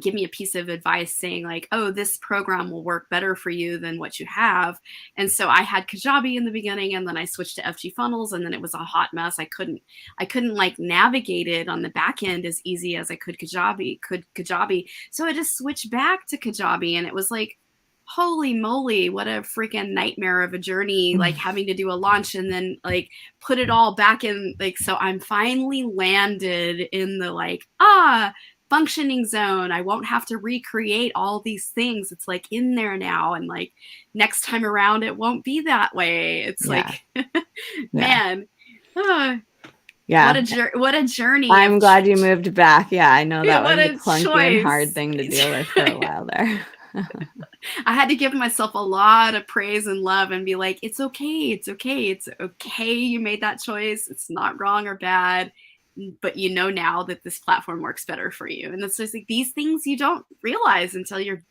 give me a piece of advice saying like, oh, this program will work better for you than what you have. And so I had Kajabi in the beginning, and then I switched to FG Funnels, and then it was a hot mess. I couldn't like navigate it on the back end as easy as I could Kajabi. So I just switched back to Kajabi, and it was like, holy moly, what a freaking nightmare of a journey, like having to do a launch and then like put it all back in. Like, so I'm finally landed in the like, functioning zone. I won't have to recreate all these things. It's like in there now. And like next time around, it won't be that way. It's like, man, yeah. What a journey. I'm glad you moved back. Yeah, I know that was a clunky choice. And hard thing to deal with for a while there. I had to give myself a lot of praise and love and be like, it's okay. It's okay. It's okay. You made that choice. It's not wrong or bad, but now that this platform works better for you. And it's just like these things you don't realize until you're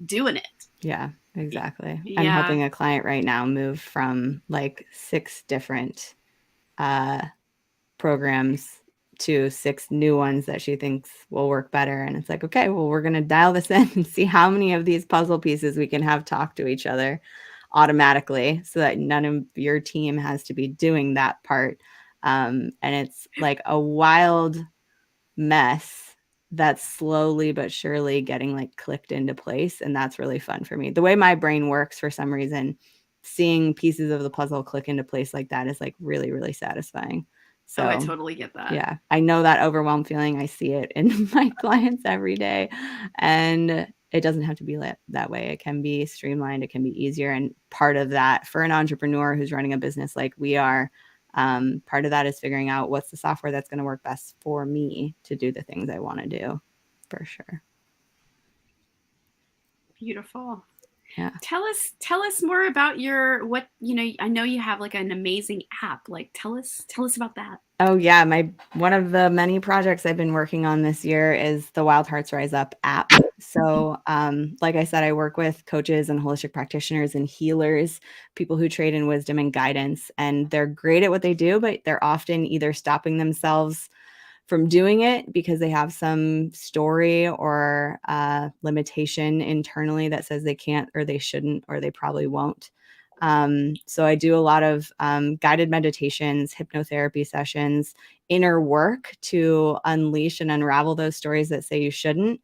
doing it. Yeah, exactly. Yeah. I'm helping a client right now move from like 6 different programs to 6 new ones that she thinks will work better. And it's like, okay, well, we're going to dial this in and see how many of these puzzle pieces we can have talk to each other automatically, so that none of your team has to be doing that part. And it's like a wild mess that's slowly but surely getting like clicked into place. And that's really fun for me. The way my brain works, for some reason, seeing pieces of the puzzle click into place like that is like really, really satisfying. So I totally get that. Yeah, I know that overwhelmed feeling. I see it in my clients every day, and it doesn't have to be that way. It can be streamlined. It can be easier. And part of that for an entrepreneur who's running a business like we are, part of that is figuring out what's the software that's going to work best for me to do the things I want to do, for sure. Beautiful. Yeah. Tell us more about I know you have like an amazing app. Like tell us about that. Oh yeah, one of the many projects I've been working on this year is the Wild Hearts Rise Up app. So, like I said, I work with coaches and holistic practitioners and healers, people who trade in wisdom and guidance, and they're great at what they do, but they're often either stopping themselves from doing it because they have some story or limitation internally that says they can't or they shouldn't or they probably won't. So I do a lot of guided meditations, hypnotherapy sessions, inner work to unleash and unravel those stories that say you shouldn't.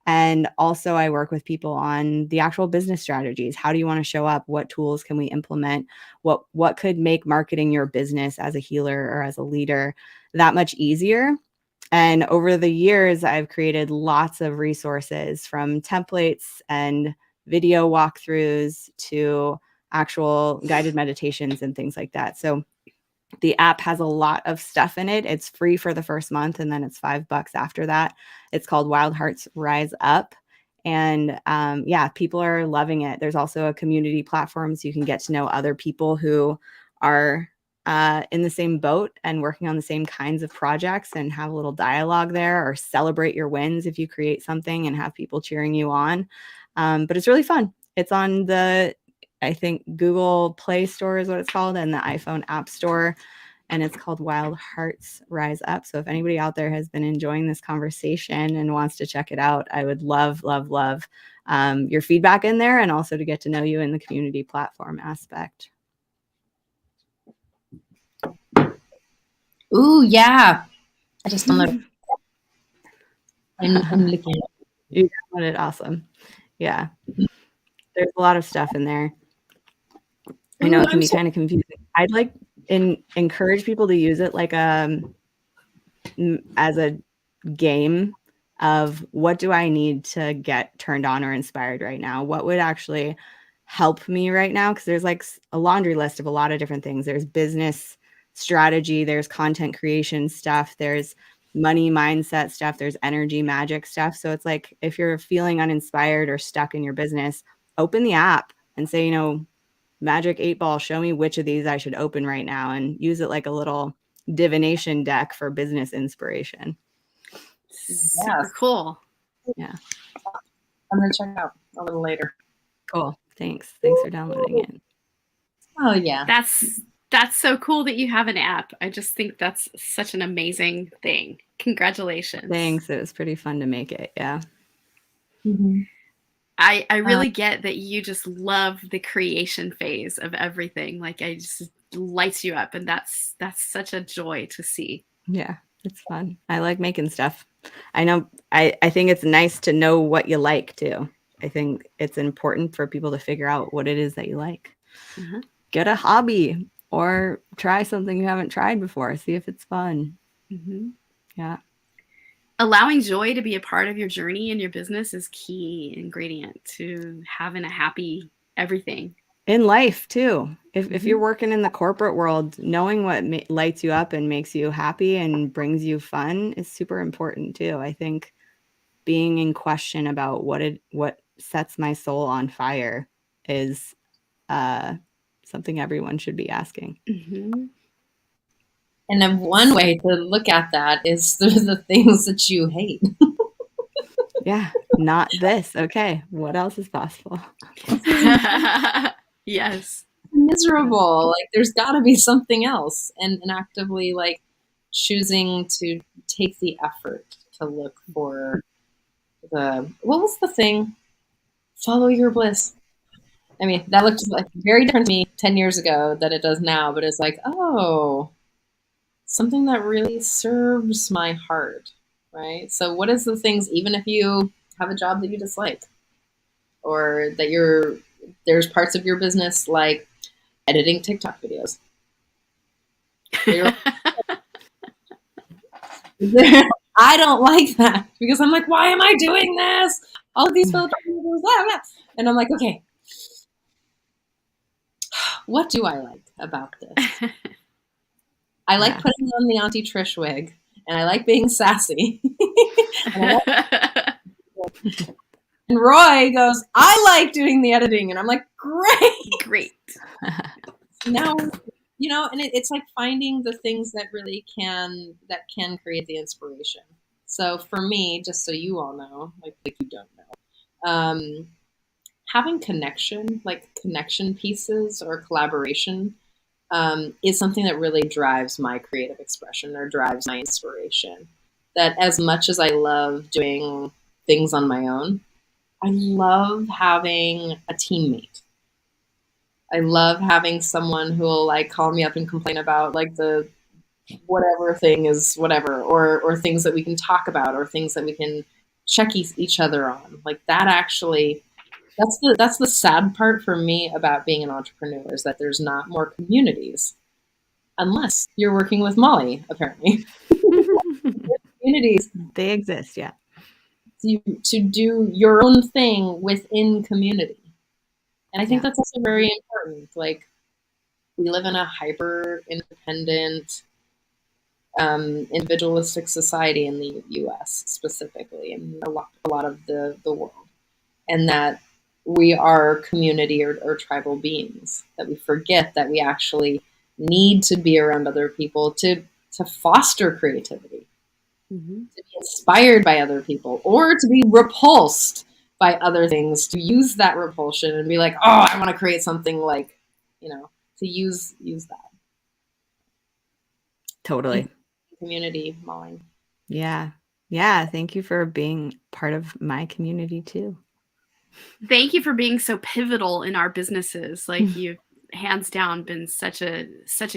And also I work with people on the actual business strategies. How do you want to show up? What tools can we implement? What could make marketing your business as a healer or as a leader that much easier? And over the years, I've created lots of resources, from templates and video walkthroughs to actual guided meditations and things like that. So the app has a lot of stuff in it. It's free for the first month, and then it's $5 after that. It's called Wild Hearts Rise Up. And people are loving it. There's also a community platform, so you can get to know other people who are in the same boat and working on the same kinds of projects, and have a little dialogue there, or celebrate your wins if you create something and have people cheering you on. But it's really fun. It's on I think Google Play Store is what it's called, and the iPhone App Store. And it's called Wild Hearts Rise Up. So if anybody out there has been enjoying this conversation and wants to check it out, I would love, love, love your feedback in there, and also to get to know you in the community platform aspect. Ooh, yeah. I just downloaded. I'm looking. You downloaded, awesome. Yeah. There's a lot of stuff in there. I know it can be kind of confusing. I'd like encourage people to use it like as a game of, what do I need to get turned on or inspired right now? What would actually help me right now? Because there's like a laundry list of a lot of different things. There's business strategy, there's content creation stuff, there's money mindset stuff, there's energy magic stuff. So it's like, if you're feeling uninspired or stuck in your business, open the app and say, magic 8 ball, show me which of these I should open right now, and use it like a little divination deck for business inspiration. Super cool. Yeah. I'm going to check it out a little later. Cool. Thanks for downloading it. Oh, yeah. That's so cool that you have an app. I just think that's such an amazing thing. Congratulations. Thanks. It was pretty fun to make it. Yeah. Mm-hmm. I really get that you just love the creation phase of everything. Like, I just lights you up, and that's such a joy to see. Yeah, it's fun. I like making stuff. I know. I think it's nice to know what you like too. I think it's important for people to figure out what it is that you like. Uh-huh. Get a hobby or try something you haven't tried before. See if it's fun. Mm-hmm. Yeah. Allowing joy to be a part of your journey and your business is key ingredient to having a happy everything. In life too. If you're working in the corporate world, knowing what lights you up and makes you happy and brings you fun is super important too. I think being in question about what sets my soul on fire is something everyone should be asking. Mm-hmm. And then one way to look at that is through the things that you hate. Yeah, not this. Okay, what else is possible? Yes. Miserable. Like, there's got to be something else, and actively like choosing to take the effort to look for what was the thing? Follow your bliss. I mean, that looked like very different to me 10 years ago than it does now, but it's like, oh, something that really serves my heart, right? So what is the things, even if you have a job that you dislike, or that there's parts of your business like editing TikTok videos. I don't like that because I'm like, why am I doing this? All of these filters, blah, blah. And I'm like, okay, what do I like about this? I like putting on the Auntie Trish wig, and I like being sassy. And Roy goes, I like doing the editing, and I'm like, great. Now, and it's like finding the things that really can create the inspiration. So for me, just so you all know, like you don't know, having connection pieces or collaboration is something that really drives my creative expression or drives my inspiration. That as much as I love doing things on my own, I love having a teammate. I love having someone who will like call me up and complain about like the whatever thing is whatever, or things that we can talk about, or things that we can check each other on. Like that actually, that's the sad part for me about being an entrepreneur, is that there's not more communities, unless you're working with Molly, apparently. Communities. They exist, yeah. To do your own thing within community. And I think that's also very important. Like, we live in a hyper independent, individualistic society in the U.S. specifically, and a lot of the world, and that we are community or tribal beings. That we forget that we actually need to be around other people to foster creativity, to be inspired by other people, or to be repulsed by other things, to use that repulsion and be like, oh, I want to create something like, to use that. Totally. Community, Molly. Yeah. Yeah. Thank you for being part of my community too. Thank you for being so pivotal in our businesses. Like, you've hands down been such a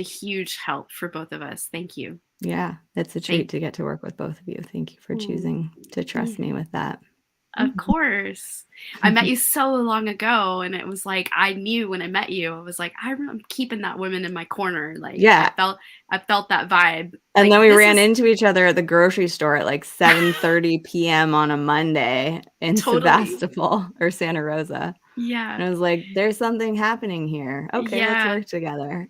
huge help for both of us. Thank you. Yeah. It's a treat to get to work with both of you. Thank you for choosing to trust me with that. Of course. I met you so long ago, and it was like, I knew when I met you, I was like, I'm keeping that woman in my corner. Like, yeah, I felt that vibe. And then we ran into each other at the grocery store at like 7:30 p.m. on a Monday in Sebastopol or Santa Rosa. Yeah. And I was like, there's something happening here. Okay, let's work together.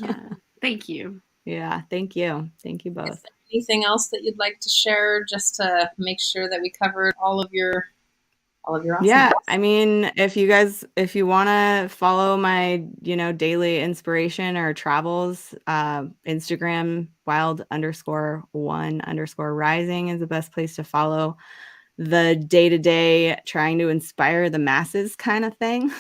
Yeah. Thank you. Yeah. Thank you. Thank you both. Anything else that you'd like to share, just to make sure that we covered all of your all of your awesome Yeah, posts. I mean, if you want to follow my, daily inspiration or travels, Instagram wild_1_rising is the best place to follow the day-to-day trying to inspire the masses kind of thing.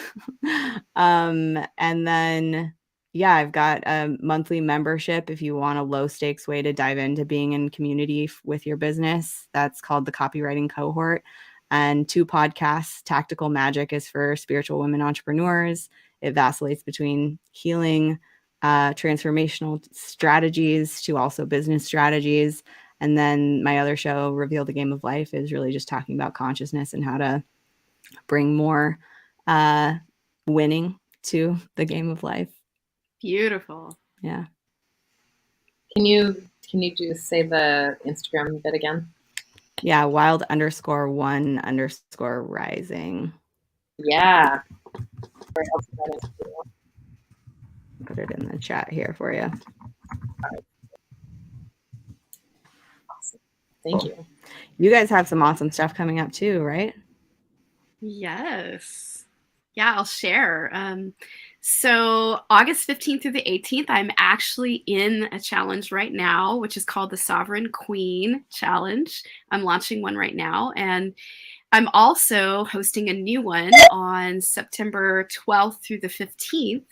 And then, yeah, I've got a monthly membership if you want a low stakes way to dive into being in community with your business. That's called the Copywriting Cohort. And 2 podcasts. Tactical Magic is for spiritual women entrepreneurs. It vacillates between healing, transformational strategies to also business strategies. And then my other show, Reveal the Game of Life, is really just talking about consciousness and how to bring more winning to the game of life. Beautiful. Yeah. Can you just say the Instagram bit again? Yeah. wild_1_rising. Yeah. Right, I'll put that in too. Put it in the chat here for you. Awesome. Thank Cool. you. You guys have some awesome stuff coming up too, right? Yes. Yeah, I'll share. So August 15th through the 18th, I'm actually in a challenge right now, which is called the Sovereign Queen Challenge. I'm launching one right now. And I'm also hosting a new one on September 12th through the 15th.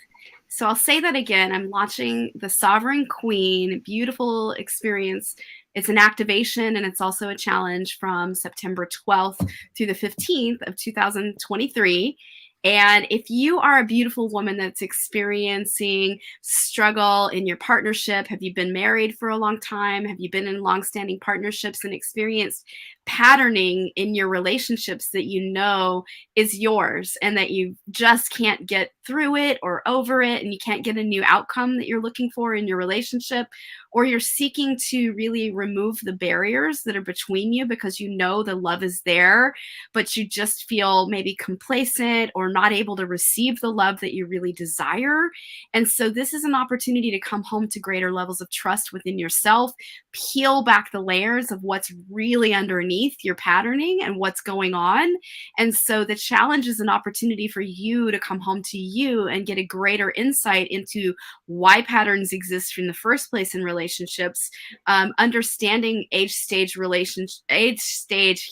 So I'll say that again. I'm launching the Sovereign Queen, beautiful experience. It's an activation and it's also a challenge from September 12th through the 15th of 2023. And if you are a beautiful woman that's experiencing struggle in your partnership, have you been married for a long time? Have you been in long-standing partnerships and experienced patterning in your relationships that you know is yours and that you just can't get through it or over it and you can't get a new outcome that you're looking for in your relationship, or you're seeking to really remove the barriers that are between you because you know the love is there, but you just feel maybe complacent or not able to receive the love that you really desire. And so this is an opportunity to come home to greater levels of trust within yourself, peel back the layers of what's really underneath your patterning and what's going on. And so the challenge is an opportunity for you to come home to you and get a greater insight into why patterns exist in the first place in relationships, understanding age stage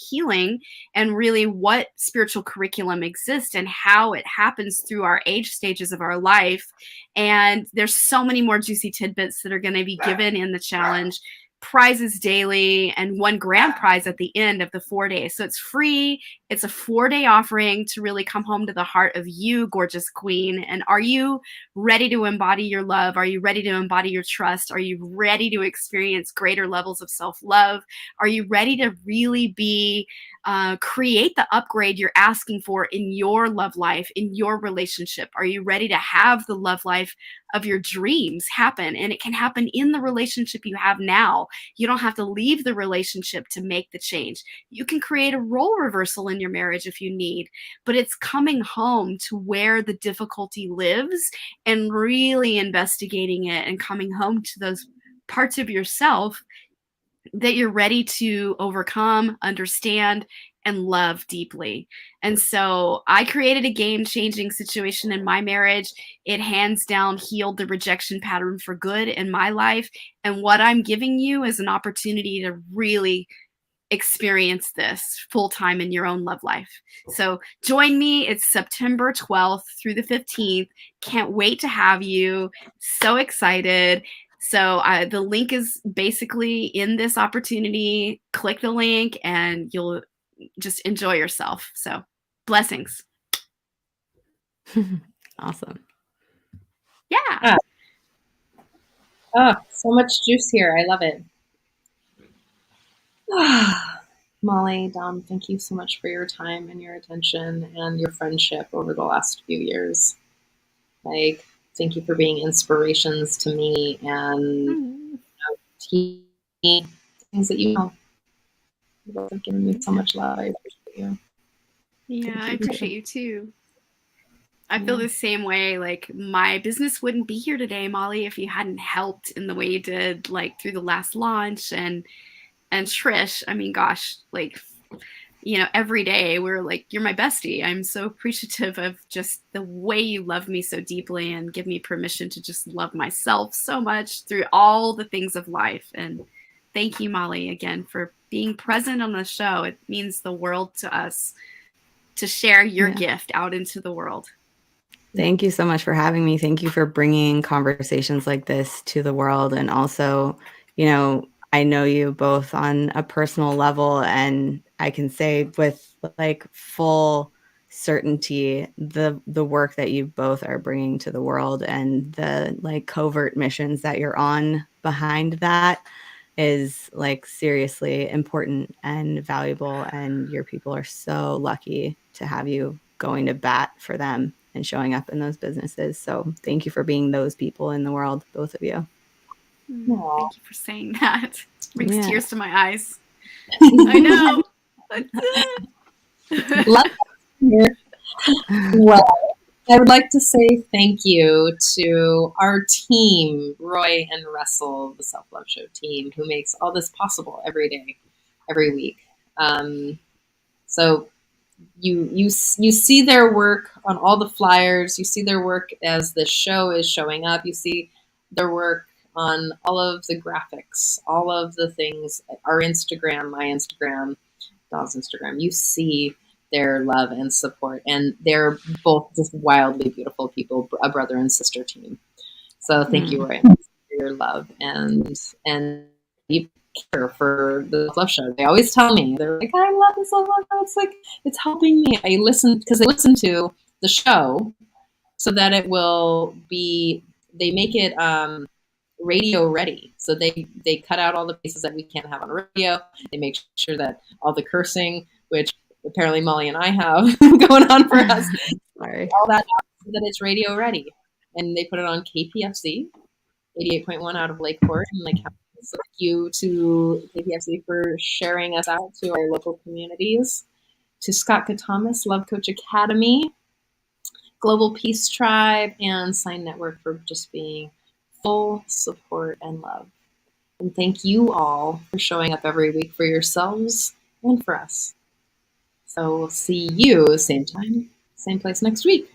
healing, and really what spiritual curriculum exists and how it happens through our age stages of our life. And there's so many more juicy tidbits that are going to be given in the challenge, prizes daily, and one grand prize at the end of the 4 days. So it's free. It's a 4-day offering to really come home to the heart of you, gorgeous queen. And are you ready to embody your love? Are you ready to embody your trust? Are you ready to experience greater levels of self-love? Are you ready to really create the upgrade you're asking for in your love life, in your relationship? Are you ready to have the love life of your dreams happen? And it can happen in the relationship you have now. You don't have to leave the relationship to make the change. You can create a role reversal in your marriage if you need, but it's coming home to where the difficulty lives and really investigating it and coming home to those parts of yourself that you're ready to overcome, understand, and love deeply. And so I created a game-changing situation in my marriage. It hands down healed the rejection pattern for good in my life. And what I'm giving you is an opportunity to really experience this full time in your own love life. So join me. It's September 12th through the 15th. Can't wait to have you. So excited. So the link is basically in this opportunity. Click the link and you'll just enjoy yourself. So blessings. Awesome. Yeah. Oh, so much juice here. I love it. Molly, Dom, thank you so much for your time and your attention and your friendship over the last few years. Like, thank you for being inspirations to me and teaching me things that you know. You both have given me so much love. I appreciate you. Yeah, I appreciate you too. I feel the same way. Like, my business wouldn't be here today, Molly, if you hadn't helped in the way you did, like through the last launch. And Trish, I mean, gosh, like every day we're like, you're my bestie. I'm so appreciative of just the way you love me so deeply and give me permission to just love myself so much through all the things of life. And thank you, Molly, again, for being present on the show. It means the world to us to share your gift out into the world. Thank you so much for having me. Thank you for bringing conversations like this to the world. And also, I know you both on a personal level, and I can say with like full certainty the work that you both are bringing to the world and the like covert missions that you're on behind that is like seriously important and valuable, and your people are so lucky to have you going to bat for them and showing up in those businesses. So thank you for being those people in the world, both of you. Thank you for saying that. Brings Yeah. tears to my eyes. I know. Love it. Well, I would like to say thank you to our team, Roy and Russell, the Self Love Show team, who makes all this possible every day, every week. So you see their work on all the flyers. You see their work as the show is showing up. You see their work on all of the graphics, all of the things, our Instagram, my Instagram, Don's Instagram. You see their love and support, and they're both just wildly beautiful people, a brother and sister team. So thank you, Roy, for your love and you care for the Love Show. They always tell me, they're like, I love this Love Show. It's like, it's helping me. I listen because they listen to the show so that it will be, they make it radio ready. So they cut out all the pieces that we can't have on radio. They make sure that all the cursing, which apparently Molly and I have going on for us, Sorry. all that, so that it's radio ready. And they put it on KPFC, 88.1 out of Lakeport in Lake County. So thank you to KPFC for sharing us out to our local communities. To Scott Katamas, Love Coach Academy, Global Peace Tribe, and Sign Network for just being full support and love. And thank you all for showing up every week for yourselves and for us. So we'll see you same time, same place next week.